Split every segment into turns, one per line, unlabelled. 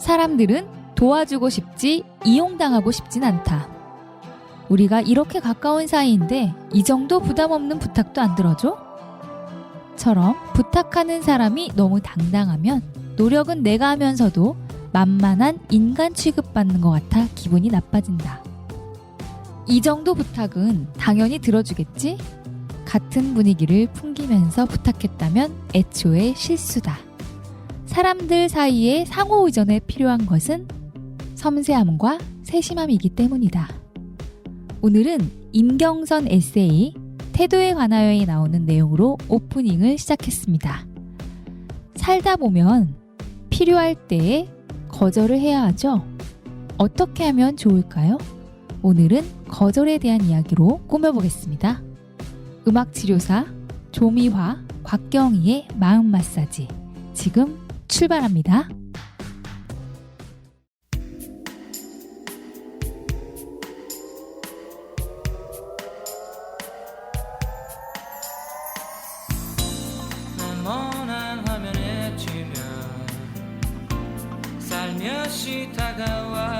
사람들은 도와주고 싶지 이용당하고 싶진 않다. 우리가 이렇게 가까운 사이인데 이 정도 부담 없는 부탁도 안 들어줘? 처럼 부탁하는 사람이 너무 당당하면 노력은 내가 하면서도 만만한 인간 취급받는 것 같아 기분이 나빠진다. 이 정도 부탁은 당연히 들어주겠지? 같은 분위기를 풍기면서 부탁했다면 애초에 실수다. 사람들 사이에 상호 의존에 필요한 것은 섬세함과 세심함이기 때문이다. 오늘은 임경선 에세이 태도에 관하여에 나오는 내용으로 오프닝을 시작했습니다. 살다 보면 필요할 때에 거절을 해야 하죠. 어떻게 하면 좋을까요? 오늘은 거절에 대한 이야기로 꾸며보겠습니다. 음악치료사 조미화, 곽경희의 마음 마사지 지금 출발합니다.
머난 화면에 치면 살며시 다가와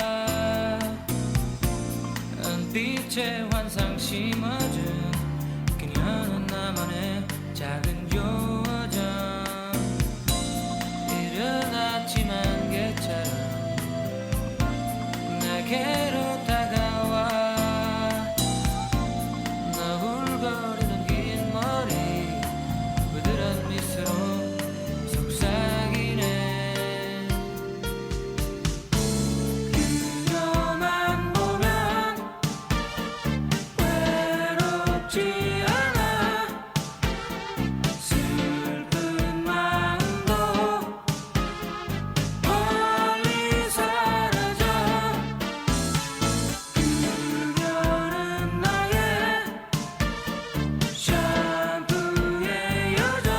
은빛의 환상 심어준 그녀는 나만의 작은 요정 이른 아침 안개처럼 내게로 다가와 너울거리는 긴 머리 부드러운 미소로 속삭이네 그녀만 보면 외롭지 않아 슬픈 마음도 멀리 사라져 그녀는 나의 샴푸의 요정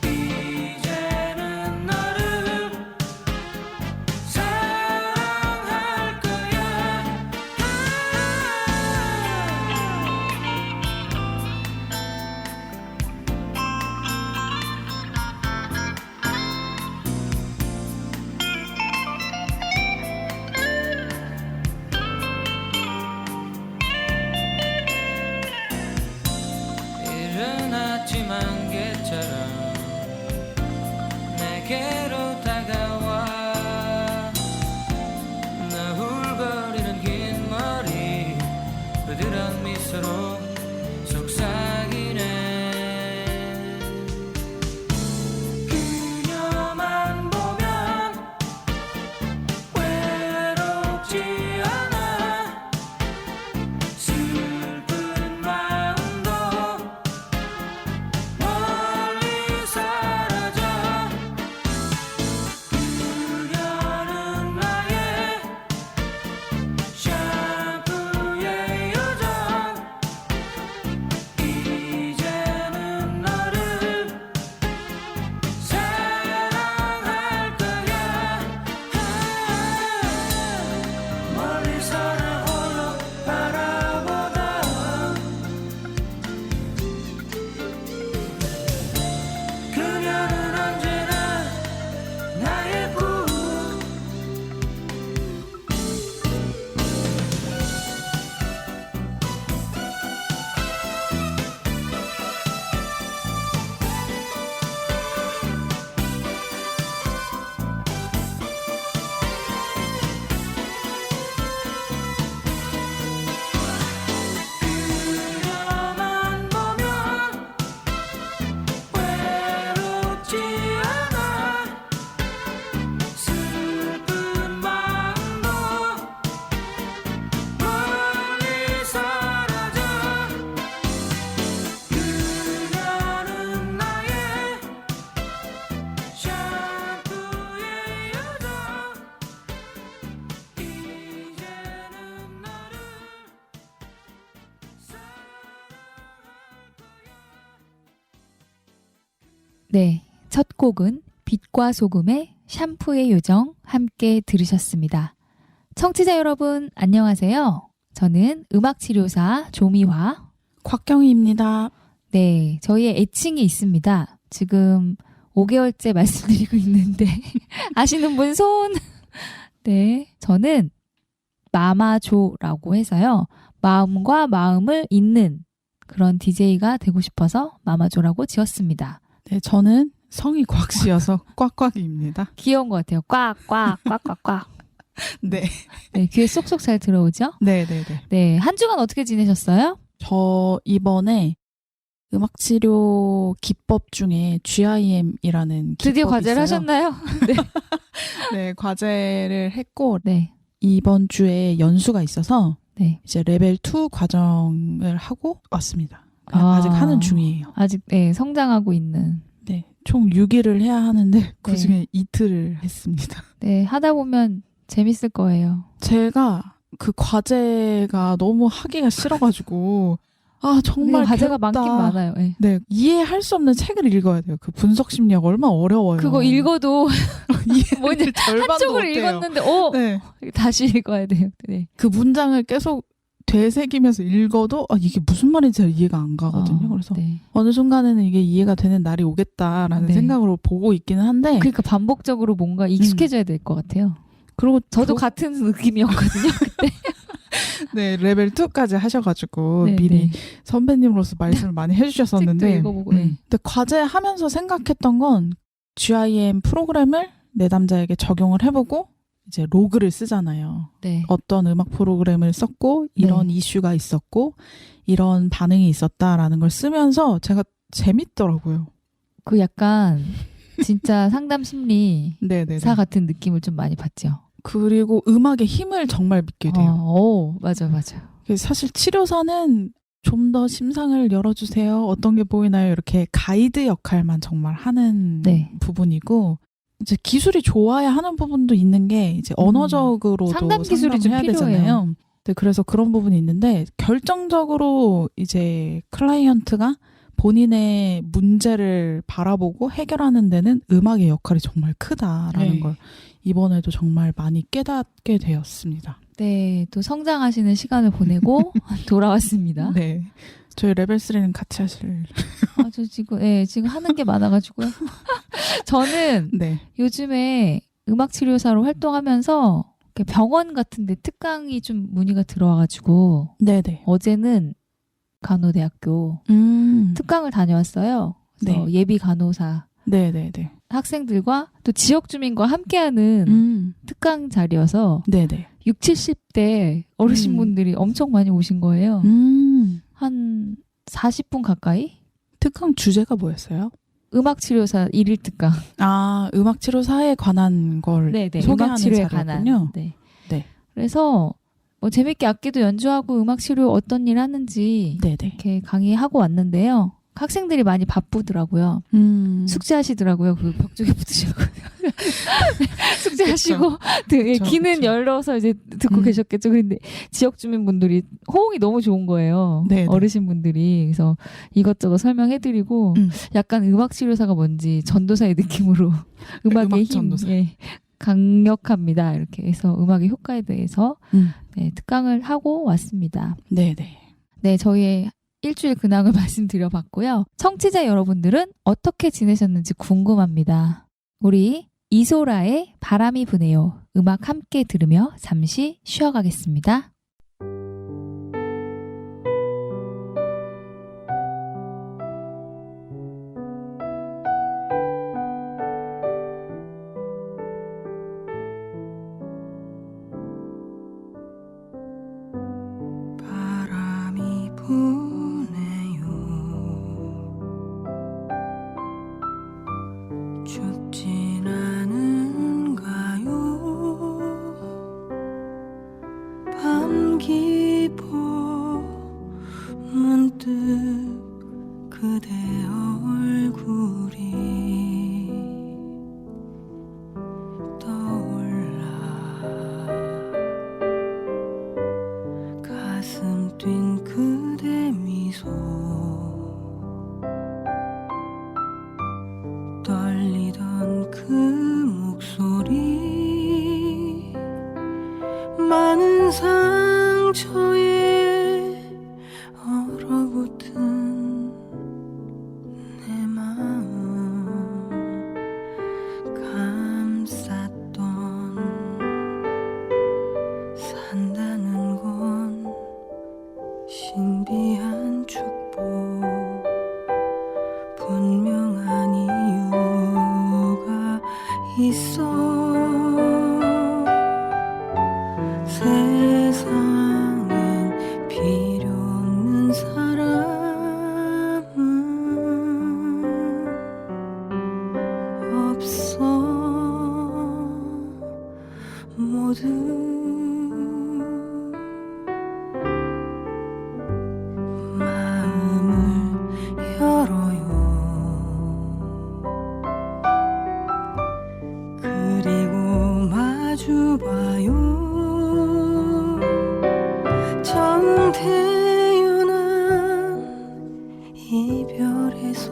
이제는 너를 사랑할 거야 이른 아침 안개처럼 내게로 다가와 너울거리는 긴 머리 부드러운 미소로 속삭이네 그녀만 보면 외롭지 않아 슬픈 마음도 멀리 사라져 그녀는 나의 샴푸의 요정 이제는 너를 사랑할 거야 멀리서나 홀로 바라보다 그녀는 언제나 나의 꿈 그녀만 보면 외롭지 않아 슬픈 마음도 멀리 사라져 그녀는 나의 샴푸의 요정 이제는 너를
네, 첫 곡은 빛과 소금의 샴푸의 요정 함께 들으셨습니다. 청취자 여러분 안녕하세요. 저는 음악치료사 조미화
곽경희입니다.
네, 저희의 애칭이 있습니다. 지금 5개월째 말씀드리고 있는데 아시는 분 손? 네, 저는 마마조라고 해서요. 마음과 마음을 잇는 그런 DJ가 되고 싶어서 마마조라고 지었습니다.
네, 저는 성이 곽씨여서 꽉꽉이입니다.
귀여운 것 같아요. 꽉꽉 꽉꽉꽉.
네.
네, 귀에 쏙쏙 잘 들어오죠?
네네네.
네, 한 주간 어떻게 지내셨어요?
저 이번에 음악치료 기법 중에 GIM이라는
드디어
기법이
과제를
있어요.
하셨나요?
네, 과제를 했고
네,
이번 주에 연수가 있어서
네.
이제 레벨 2 과정을 하고 왔습니다.
아.
아직 하는 중이에요.
아직 네, 성장하고 있는.
네, 총 6일을 해야 하는데
네.
그중에 이틀을 했습니다.
네, 하다 보면 재밌을 거예요.
제가 그 과제가 너무 하기가 싫어가지고 아 정말
과제가
괴롭다.
많긴 많아요. 네.
네, 이해할 수 없는 책을 읽어야 돼요. 그 분석 심리학 얼마나 어려워요.
그거 읽어도 뭔지
이해를 절반도
한쪽을
못해요.
읽었는데
네,
다시 읽어야 돼요. 네.
그 문장을 계속 되새기면서 읽어도 아, 이게 무슨 말인지 잘 이해가 안 가거든요. 그래서
네.
어느 순간에는 이게 이해가 되는 날이 오겠다라는
네.
생각으로 보고 있기는 한데
그러니까 반복적으로 뭔가 익숙해져야 될 것 같아요.
그리고
저도 같은 느낌이었거든요. 그때.
네, 레벨 2까지 하셔가지고
네,
미리
네.
선배님으로서 말씀을 많이 해주셨었는데
책도 읽어보고, 네.
근데 과제하면서 생각했던 건 GIM 프로그램을 내담자에게 적용을 해보고 이제 로그를 쓰잖아요.
네.
어떤 음악 프로그램을 썼고 이런 이슈가 있었고 이런 반응이 있었다라는 걸 쓰면서 제가 재밌더라고요.
그 약간 진짜 상담 심리사
네네네.
같은 느낌을 좀 많이 받죠.
그리고 음악의 힘을 정말 믿게 돼요.
맞아.
사실 치료사는 좀 더 심상을 열어주세요. 어떤 게 보이나요? 이렇게 가이드 역할만 정말 하는
네.
부분이고 이제 기술이 좋아야 하는 부분도 있는 게 이제 언어적으로도
상담 기술이 좀
해야
필요해요.
되잖아요. 네, 그래서 그런 부분이 있는데 결정적으로 이제 클라이언트가 본인의 문제를 바라보고 해결하는 데는 음악의 역할이 정말 크다라는
네.
걸 이번에도 정말 많이 깨닫게 되었습니다.
네, 또 성장하시는 시간을 보내고 돌아왔습니다.
네. 저희 레벨 3는 같이 하실.
저 지금 하는 게 많아가지고요. 저는
네.
요즘에 음악치료사로 활동하면서 이렇게 병원 같은데 특강이 좀 문의가 들어와가지고
네네.
어제는 간호대학교 특강을 다녀왔어요. 그래서
네.
예비 간호사
네네네.
학생들과 또 지역 주민과 함께하는 특강 자리여서
네네.
6, 70대 어르신분들이 엄청 많이 오신 거예요. 한 40분 가까이?
특강 주제가 뭐였어요?
음악치료사 1일 특강.
아, 음악치료사에 관한 걸
네네.
소개하는
음악치료에
자리였군요.
관한. 네.
네.
그래서 뭐 재밌게 악기도 연주하고 음악치료 어떤 일 하는지
네네.
이렇게 강의하고 왔는데요. 학생들이 많이 바쁘더라고요. 숙제하시더라고요. 그 벽 쪽에 붙으시고. 숙제하시고
그쵸,
귀는
그쵸.
열려서 이제 듣고 계셨겠죠. 그런데 지역 주민분들이 호응이 너무 좋은 거예요.
네네.
어르신분들이. 그래서 이것저것 설명해드리고 약간 음악치료사가 뭔지 전도사의 느낌으로 음악의
음악
힘
전도사.
예, 강력합니다. 이렇게 해서 음악의 효과에 대해서 네, 특강을 하고 왔습니다.
네네.
네, 저희의 일주일 근황을 말씀드려봤고요. 청취자 여러분들은 어떻게 지내셨는지 궁금합니다. 우리 이소라의 바람이 부네요. 음악 함께 들으며 잠시 쉬어가겠습니다.
바람이 부네요. 춥진 않은가요? 밤 깊어 문득 그대 얼굴이 떠올라 가슴 뛴 그대 미소 떨리던 그 목소리 많은 상처에 얼어붙은 내 마음 있어 세상엔 필요 없는 사람은 없어 모두 마음을 열어요 그리고 마주봐요 정태연한 이별에서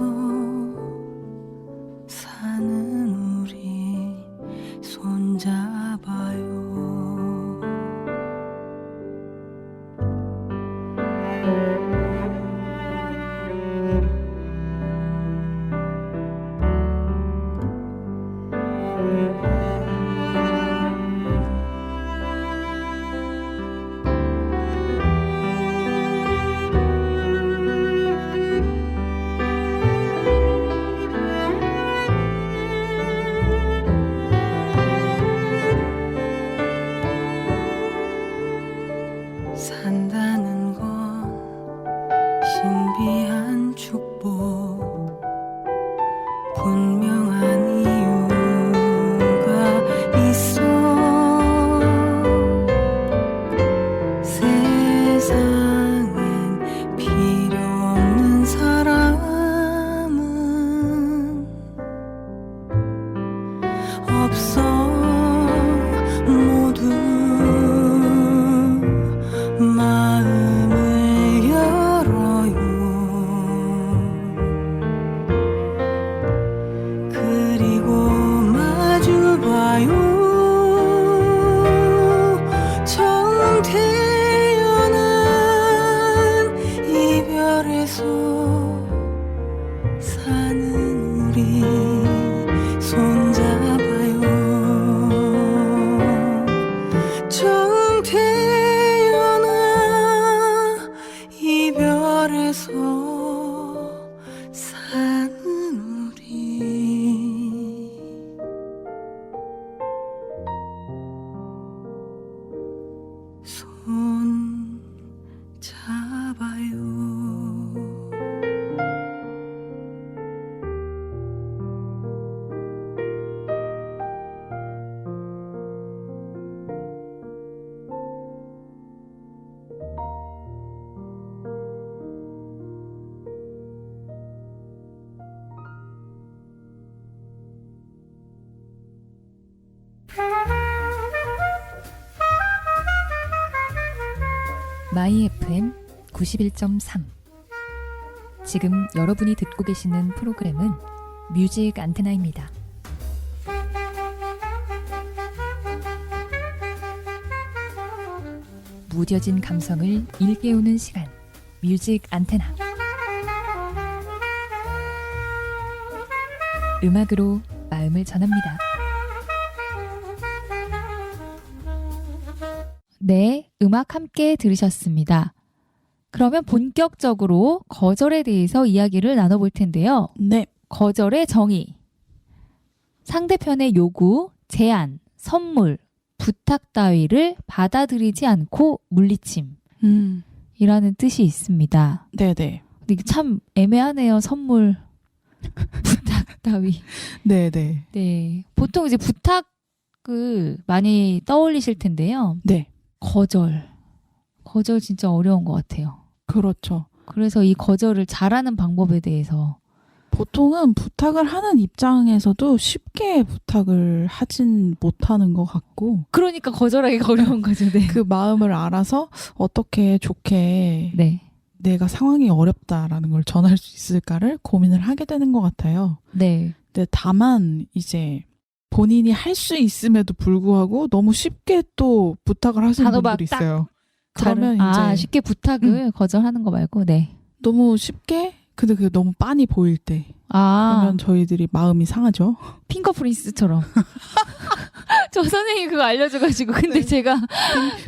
사는 우리 손잡아요 산다는 건 신비한 축복 분명한 이유가 있어 세상엔 필요 없는 사람은 없어 모두 마음을 열어요 그리고 마주봐요 정태연한 이별에서 사는 우리 손잡아요 정태연한 이별에서 사는 우리 손 잡아요
마이 FM 91.3 지금 여러분이 듣고 계시는 프로그램은 뮤직 안테나입니다. 무뎌진 감성을 일깨우는 시간 뮤직 안테나 음악으로 마음을 전합니다.
네, 음악 함께 들으셨습니다. 그러면 본격적으로 거절에 대해서 이야기를 나눠볼 텐데요.
네.
거절의 정의. 상대편의 요구, 제안, 선물, 부탁 따위를 받아들이지 않고 물리침. 이라는 뜻이 있습니다.
네네.
근데 이게 참 애매하네요. 선물, 부탁 따위.
네네.
네. 보통 이제 부탁을 많이 떠올리실 텐데요.
네.
거절. 거절 진짜 어려운 것 같아요.
그렇죠.
그래서 이 거절을 잘하는 방법에 대해서
보통은 부탁을 하는 입장에서도 쉽게 부탁을 하진 못하는 것 같고
그러니까 거절하기가 어려운 거죠. 네.
그 마음을 알아서 어떻게 좋게
네.
내가 상황이 어렵다라는 걸 전할 수 있을까를 고민을 하게 되는 것 같아요.
네.
근데 다만 이제 본인이 할 수 있음에도 불구하고 너무 쉽게 또 부탁을 하시는 분들이 있어요. 그러면 이제
쉽게 부탁을 거절하는 거 말고 네.
너무 쉽게 근데 그게 너무 빤히 보일 때 그러면 저희들이 마음이 상하죠.
핑거 프린스처럼. 저 선생님이 그거 알려줘가지고 근데
네.
제가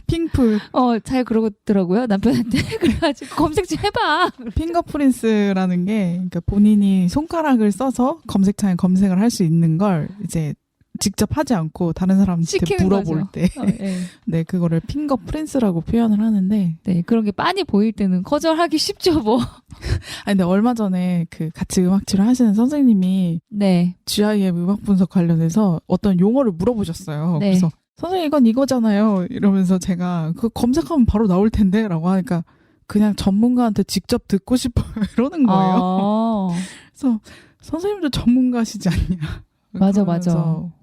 핑풀
잘 그러더라고요 남편한테. 그래가지고 검색 좀 해봐.
핑거 프린스라는 게 그러니까 본인이 손가락을 써서 검색창에 검색을 할 수 있는 걸 이제 직접 하지 않고 다른 사람한테
시키는
물어볼
거죠.
때
네.
네, 그거를 핑거 프린스라고 표현을 하는데
네, 그런 게 빤히 보일 때는 거절하기 쉽죠, 뭐.
아니 근데 얼마 전에 그 같이 음악 치료 하시는 선생님이
네.
GIM 음악 분석 관련해서 어떤 용어를 물어보셨어요.
네.
그래서 선생님 이건 이거잖아요. 이러면서 제가 그 검색하면 바로 나올 텐데 라고 하니까 그냥 전문가한테 직접 듣고 싶어요. 이러는 거예요.
아,
그래서 선생님도 전문가시지 않냐.
맞아,
그러면서
맞아.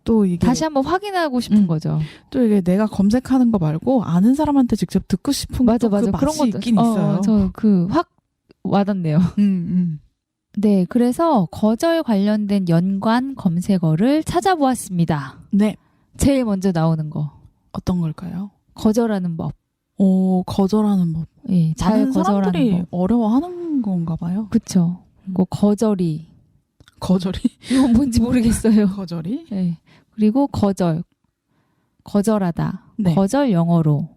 또 이게
다시 한번 확인하고 싶은 거죠.
또 이게 내가 검색하는 거 말고 아는 사람한테 직접 듣고 싶은
맞아,
그
맞아.
맛이
그런 것도
있긴 있어요.
저 확 와닿네요. 네, 그래서 거절 관련된 연관 검색어를 찾아보았습니다.
네.
제일 먼저 나오는 거.
어떤 걸까요?
거절하는 법.
오, 거절하는 법.
예, 잘
많은
거절하는
사람들이
법.
어려워하는 건가 봐요.
그쵸. 뭐 거절이.
거절이?
이건 뭔지 모르겠어요.
거절이?
네. 그리고 거절하다.
네.
거절 영어로.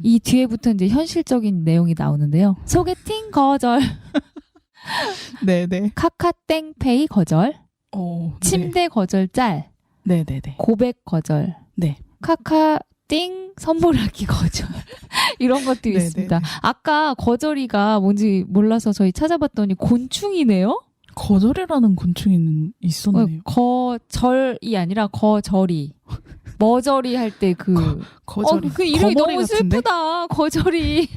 이 뒤에부터 이제 현실적인 내용이 나오는데요. 소개팅 거절,
네네.
카카땡페이 거절,
오,
침대 거절 짤,
네네네.
고백 거절,
네.
카카띵 선물하기 거절 이런 것들이
네네네.
있습니다. 아까 거절이가 뭔지 몰라서 저희 찾아봤더니 곤충이네요.
거절이라는 곤충이 있었네요.
거절이 아니라 거절이. 머저리 할 때
거절이.
그 이름이
거머리
너무
같은데?
슬프다. 거절이.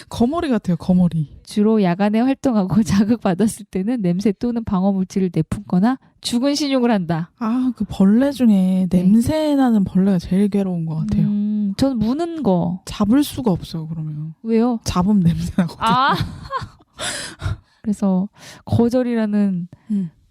거머리 같아요. 거머리.
주로 야간에 활동하고 자극받았을 때는 냄새 또는 방어물질을 내뿜거나 죽은 신용을 한다.
아, 그 벌레 중에
네.
냄새 나는 벌레가 제일 괴로운 것 같아요.
저는 무는 거.
잡을 수가 없어요. 그러면
왜요?
잡으면 냄새 나거든요.
아. 그래서 거절이라는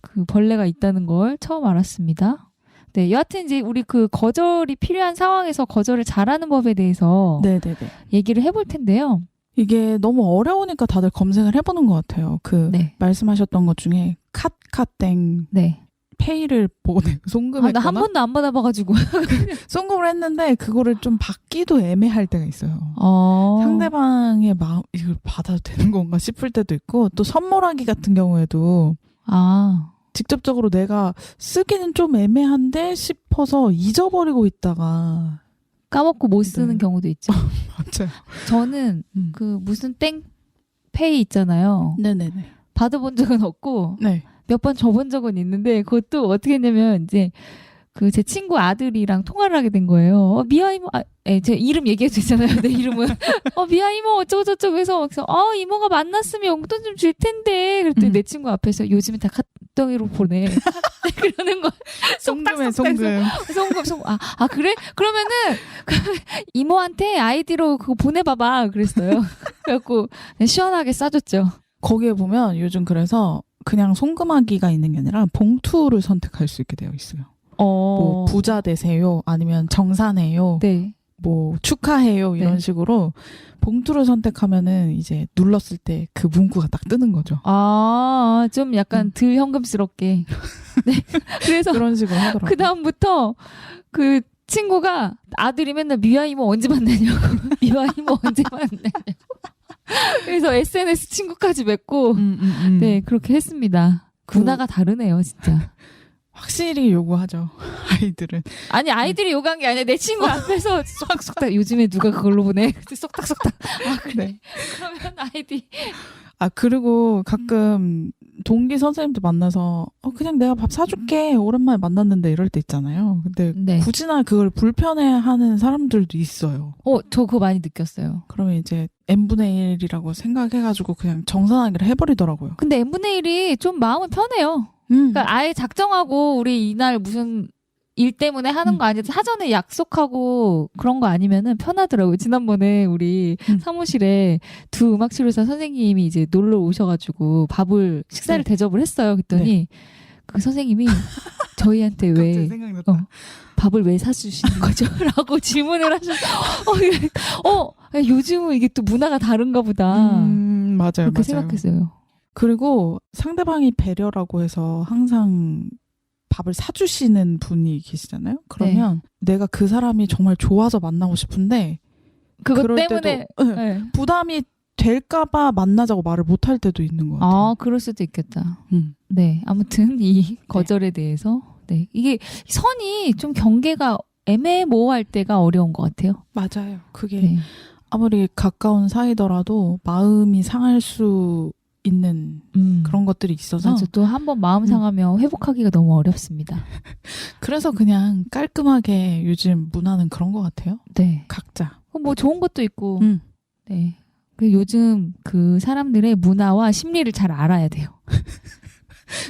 그 벌레가 있다는 걸 처음 알았습니다. 네, 여하튼 이제 우리 그 거절이 필요한 상황에서 거절을 잘하는 법에 대해서
네네네.
얘기를 해볼 텐데요.
이게 너무 어려우니까 다들 검색을 해보는 것 같아요.
네.
말씀하셨던 것 중에 카땡
네.
페이를 보내 송금했거나
나 한 번도 안 받아봐가지고.
송금을 했는데 그거를 좀 받기도 애매할 때가 있어요. 상대방의 마음 이걸 받아도 되는 건가 싶을 때도 있고 또 선물하기 같은 경우에도 직접적으로 내가 쓰기는 좀 애매한데 싶어서 잊어버리고 있다가
까먹고 못 쓰는
네.
경우도 있죠.
맞아요.
저는 그 무슨 땡페이 있잖아요.
네네네.
받아본 적은 없고
네.
몇 번 줘본 적은 있는데 그것도 어떻게 했냐면 이제 그 제 친구 아들이랑 통화를 하게 된 거예요. 미아 이모, 제 이름 얘기해도 되잖아요. 내 이름은. 미아 이모 어쩌고저쩌고 해서 이모가 만났으면 용돈 좀 줄 텐데. 그랬더니 내 친구 앞에서 요즘에 다 카톡으로 보내. 그러는 거.
송금.
송금. 그래? 그러면은 이모한테 아이디로 그거 보내봐봐. 그랬어요. 그래갖고 그냥 시원하게 싸줬죠.
거기에 보면 요즘 그래서 그냥 송금하기가 있는 게 아니라 봉투를 선택할 수 있게 되어 있어요. 뭐 부자 되세요, 아니면 정산해요,
네.
뭐 축하해요 이런
네.
식으로 봉투를 선택하면은 이제 눌렀을 때 그 문구가 딱 뜨는 거죠.
좀 약간 덜 현금스럽게. 네. 그래서
그런 식으로 하더라고요.
그 다음부터 그 친구가 아들이 맨날 미아 이모 언제 만나냐고. 미아 이모 언제 만나냐고. 그래서 SNS 친구까지 맺고 네 그렇게 했습니다. 문화가 다르네요 진짜.
확실히 요구하죠. 아이들은.
아니 아이들이 요구한 게 아니라 내 친구 앞에서 쏙닥쏙닥 요즘에 누가 그걸로 보내. 쏙닥쏙닥. 그래.
네.
그러면 아이디.
그리고 가끔 동기 선생님들 만나서 그냥 내가 밥 사줄게 오랜만에 만났는데 이럴 때 있잖아요. 근데
네.
굳이나 그걸 불편해하는 사람들도 있어요.
저 그거 많이 느꼈어요.
그러면 이제 n분의 1이라고 생각해가지고 그냥 정산하기를 해버리더라고요.
근데 n분의 1이 좀 마음은 편해요. 그러니까 아예 작정하고 우리 이날 무슨 일 때문에 하는 거 아니지 사전에 약속하고 그런 거 아니면은 편하더라고요. 지난번에 우리 사무실에 두 음악치료사 선생님이 이제 놀러 오셔가지고 식사를
네.
대접을 했어요. 그랬더니 그 선생님이 저희한테 왜 밥을 왜 사주시는 거죠? 라고 질문을 하셔서 요즘은 이게 또 문화가 다른가 보다.
맞아요.
그렇게
맞아요.
생각했어요.
그리고 상대방이 배려라고 해서 항상 밥을 사주시는 분이 계시잖아요. 그러면 내가 그 사람이 정말 좋아서 만나고 싶은데
그것
그럴
때문에
때도 부담이 될까봐 만나자고 말을 못할 때도 있는 것 같아요.
그럴 수도 있겠다. 네, 아무튼 이 거절에 대해서 네. 이게 선이 좀 경계가 애매모호할 때가 어려운 것 같아요.
맞아요. 그게
네.
아무리 가까운 사이더라도 마음이 상할 수 있는 그런 것들이 있어서
맞아. 또 한 번 마음 상하면 회복하기가 너무 어렵습니다.
그래서 그냥 깔끔하게 요즘 문화는 그런 것 같아요.
네.
각자.
뭐 좋은 것도 있고.
음.
네. 그 요즘 그 사람들의 문화와 심리를 잘 알아야 돼요.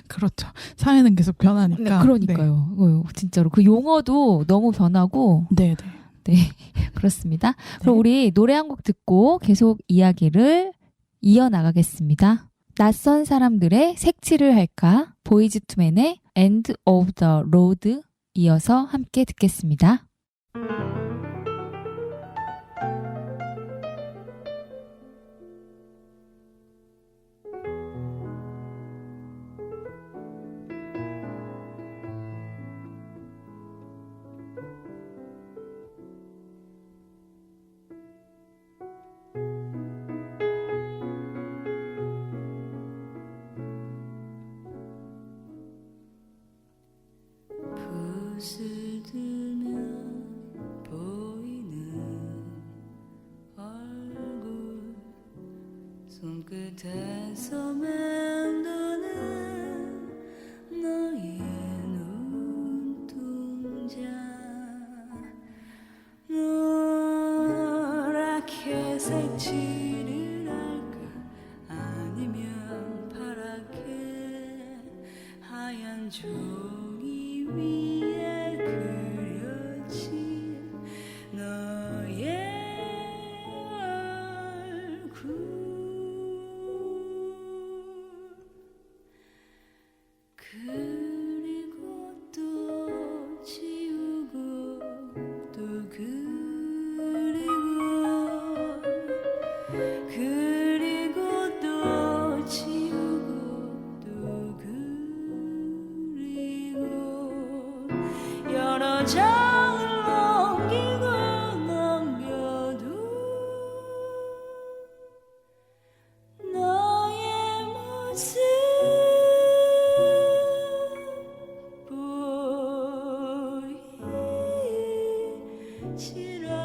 그렇죠. 사회는 계속 변하니까.
네, 그러니까요. 진짜로 그 용어도 너무 변하고.
네, 네.
네. 그렇습니다. 그럼 우리 노래 한 곡 듣고 계속 이야기를 이어나가겠습니다. 낯선 사람들의 색칠을 할까? 보이즈 투맨의 End of the Road 이어서 함께 듣겠습니다.
붓을 들면 보이는 얼굴 손끝에서 맴도는 너의 눈동자 노랗게 색칠을 할까 아니면 파랗게 하얀 종이 위에 그려진 너의 얼굴 그리고 또 지우고 또 그리고 또 지우고 또 그리고 여러 장을 넘기고 넘겨도 너의 모습 보이질 않네.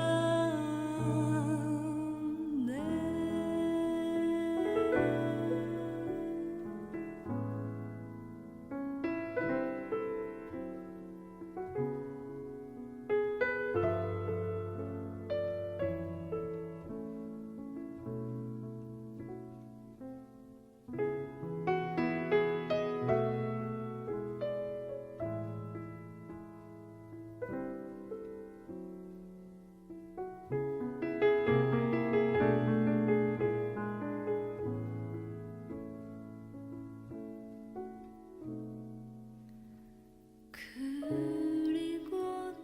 그리고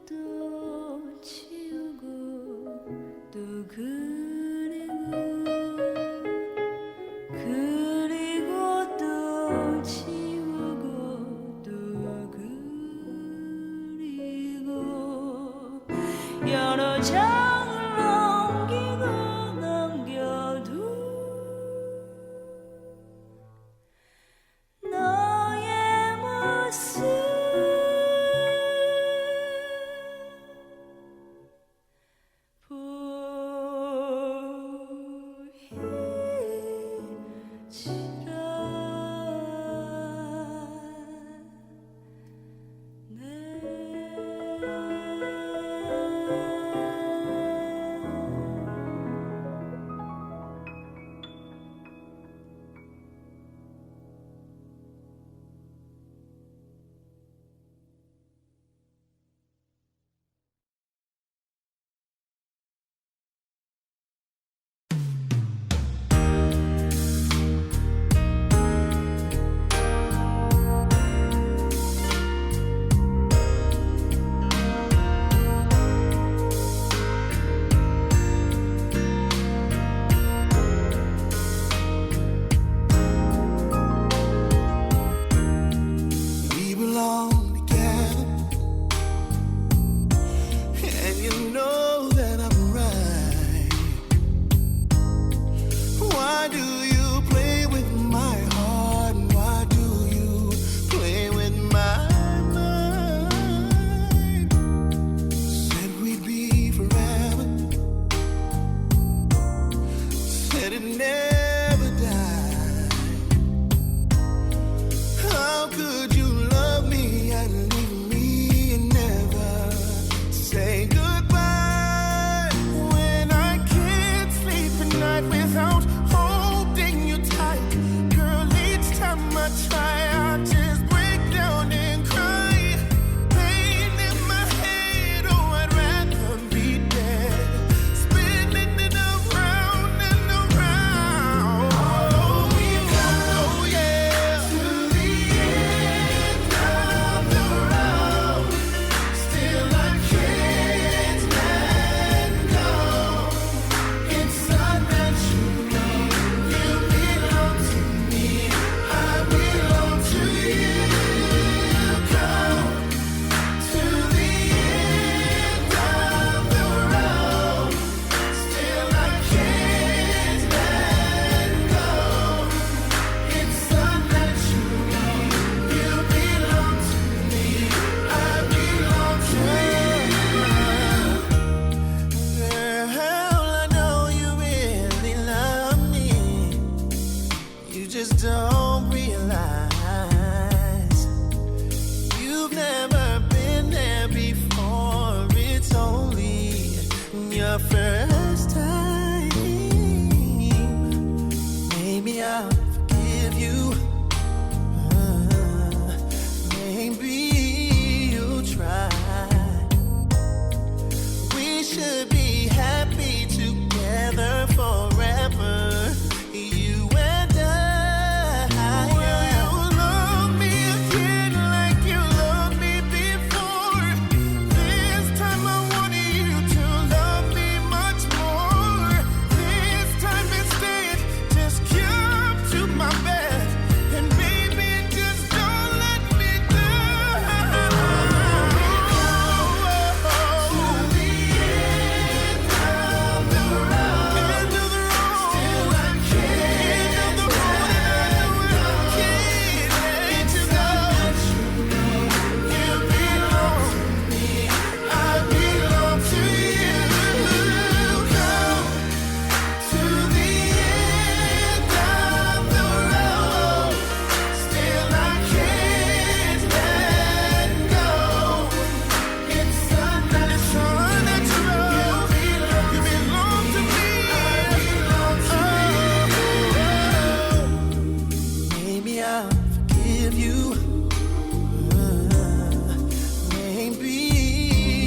또 지우고 또 그리고 또 지우고 또 그리고 여러 장을 넘기고 넘겨도 너의 모습 보이질 않네.
give you. Maybe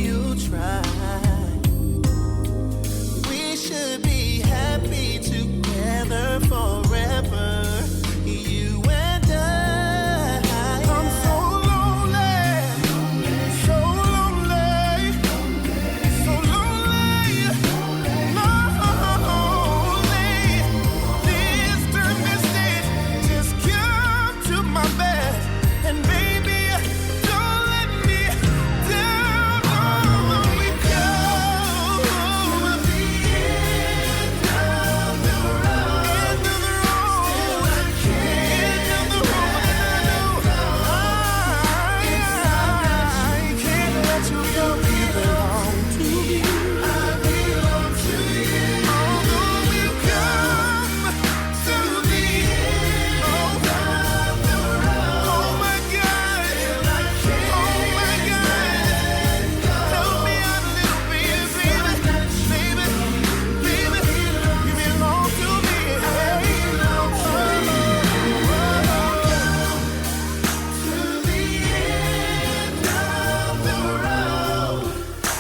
you'll try. We should be happy together forever. You and I. I'm so lonely, so lonely, so lonely, lonely. Distant mistake, just come to my bed, and baby, don't let me down. On we go. To the end of the road. End of the road. End of the road. I can't let you go. You belong to me. I belong to you. Although we've come to the end of the road. Oh my God. Oh my God. Help me out a little bit, baby. Baby, baby, you belong to me. To the end of the road.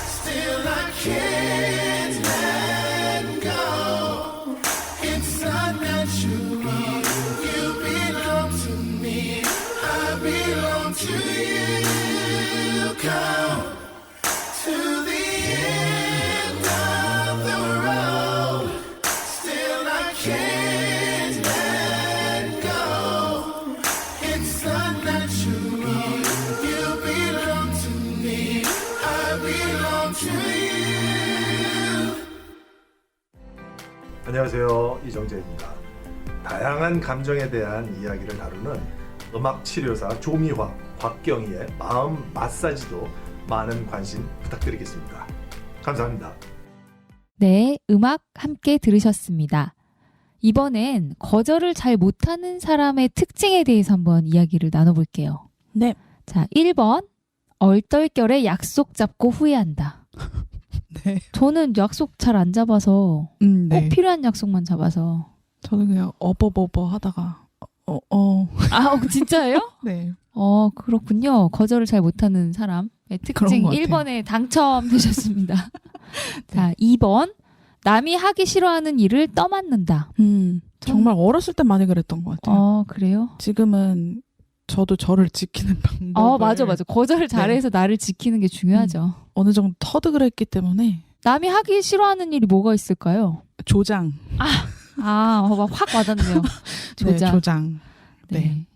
Still I can't let go. It's unnatural. You belong to me. I belong to you. Come to the end of the road. Still I can't let go. It's unnatural. You belong to me. I belong to you.
안녕하세요. 이정재입니다. 다양한 감정에 대한 이야기를 다루는 음악 치료사 조미화, 곽경희의 마음 마사지도 많은 관심 부탁드리겠습니다. 감사합니다.
네, 음악 함께 들으셨습니다. 이번엔 거절을 잘 못하는 사람의 특징에 대해서 한번 이야기를 나눠볼게요.
네.
자, 1번. 얼떨결에 약속 잡고 후회한다.
네.
저는 약속 잘 안 잡아서
네.
꼭 필요한 약속만 잡아서.
저는 그냥 어버버버 하다가
아, 진짜예요?
네.
그렇군요. 거절을 잘 못하는 사람의
그런
특징
것 같아요.
1번에 당첨되셨습니다. 자, 2번. 남이 하기 싫어하는 일을 떠맡는다.
정말 어렸을 때 많이 그랬던 것 같아요.
그래요?
지금은 저도 저를 지키는 방법을
맞아. 거절을 잘해서 나를 지키는 게 중요하죠.
어느 정도 터득을 했기 때문에
남이 하기 싫어하는 일이 뭐가 있을까요?
조장.
막 확 와닿네요. 조장.
네, 조장.
네.
네.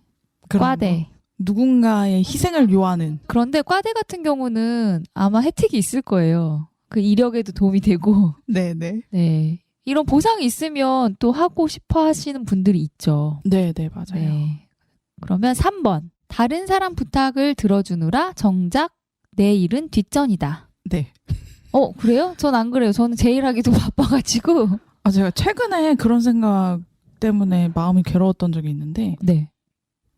그런
과대.
거. 누군가의 희생을 요하는.
그런데 과대 같은 경우는 아마 혜택이 있을 거예요. 그 이력에도 도움이 되고.
네네.
네. 이런 보상이 있으면 또 하고 싶어 하시는 분들이 있죠.
네네, 맞아요.
네. 그러면 3번. 다른 사람 부탁을 들어주느라 정작 내 일은 뒷전이다.
네.
그래요? 전 안 그래요. 저는 제 일 하기도 바빠가지고.
제가 최근에 그런 생각 때문에 마음이 괴로웠던 적이 있는데,
네.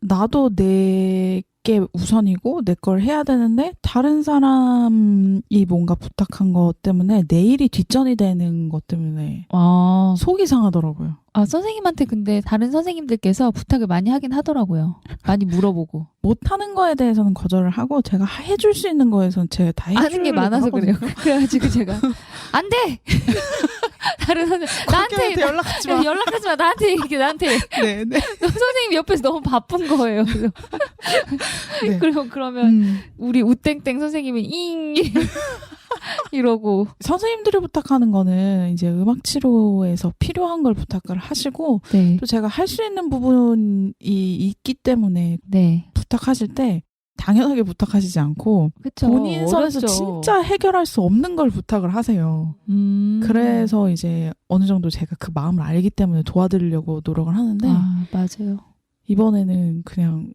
나도 내게 우선이고 내 걸 해야 되는데 다른 사람이 뭔가 부탁한 것 때문에 내 일이 뒷전이 되는 것 때문에 속이 상하더라고요.
선생님한테 근데 다른 선생님들께서 부탁을 많이 하긴 하더라고요. 많이 물어보고.
못하는 거에 대해서는 거절을 하고 제가 해줄 수 있는 거에서는 제가 다 해주려고
아는 게 많아서
하거든요.
그래요. 그래가지고 제가 안 돼! 다른 선생님 나한테
연락하지 마.
연락하지 마. 나한테
네, 네.
선생님 옆에서 너무 바쁜 거예요. 그래서
네.
그러면 우리 우땡땡 선생님은 잉 이러고.
선생님들이 부탁하는 거는 이제 음악 치료에서 필요한 걸 부탁을 하시고
네.
또 제가 할 수 있는 부분이 있기 때문에
네.
부탁하실 때 당연하게 부탁하시지 않고
그쵸.
본인 선에서
어렵죠.
진짜 해결할 수 없는 걸 부탁을 하세요. 그래서 이제 어느 정도 제가 그 마음을 알기 때문에 도와드리려고 노력을 하는데
맞아요.
이번에는 그냥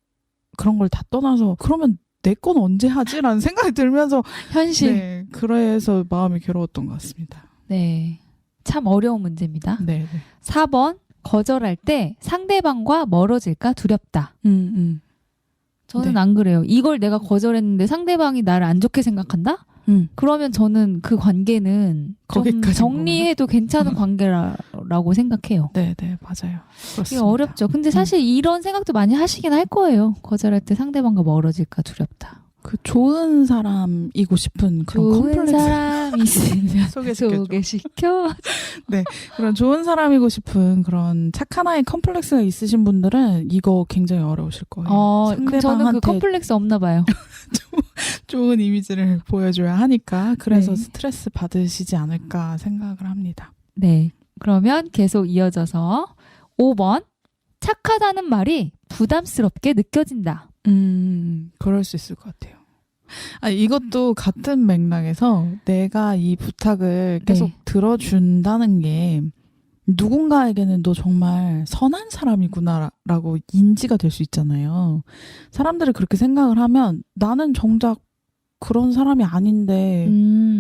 그런 걸 다 떠나서 그러면 내 건 언제 하지? 라는 생각이 들면서
현실.
네, 그래서 마음이 괴로웠던 것 같습니다.
네. 참 어려운 문제입니다.
네, 네.
4번. 거절할 때 상대방과 멀어질까 두렵다. 저는
네.
안 그래요. 이걸 내가 거절했는데 상대방이 나를 안 좋게 생각한다? 그러면 저는 그 관계는 좀
거기까지인
정리해도 괜찮은 관계라고 생각해요.
네, 맞아요. 그렇습니다.
이게 어렵죠. 근데 사실 이런 생각도 많이 하시긴 할 거예요. 거절할 때 상대방과 멀어질까 두렵다.
그 좋은 사람이고 싶은 그런
좋은
컴플렉스
사람 있으면
소개시켜줘.
소개시켜.
그런 좋은 사람이고 싶은 그런 착한 아이 컴플렉스가 있으신 분들은 이거 굉장히 어려우실 거예요.
그럼 저는 그 컴플렉스 없나 봐요.
좋은 이미지를 보여줘야 하니까 그래서
네.
스트레스 받으시지 않을까 생각을 합니다.
네. 그러면 계속 이어져서 5번. 착하다는 말이 부담스럽게 느껴진다.
그럴 수 있을 것 같아요. 이것도 같은 맥락에서 내가 이 부탁을 계속
네.
들어준다는 게 누군가에게는 너 정말 선한 사람이구나라고 인지가 될 수 있잖아요. 사람들이 그렇게 생각을 하면 나는 정작 그런 사람이 아닌데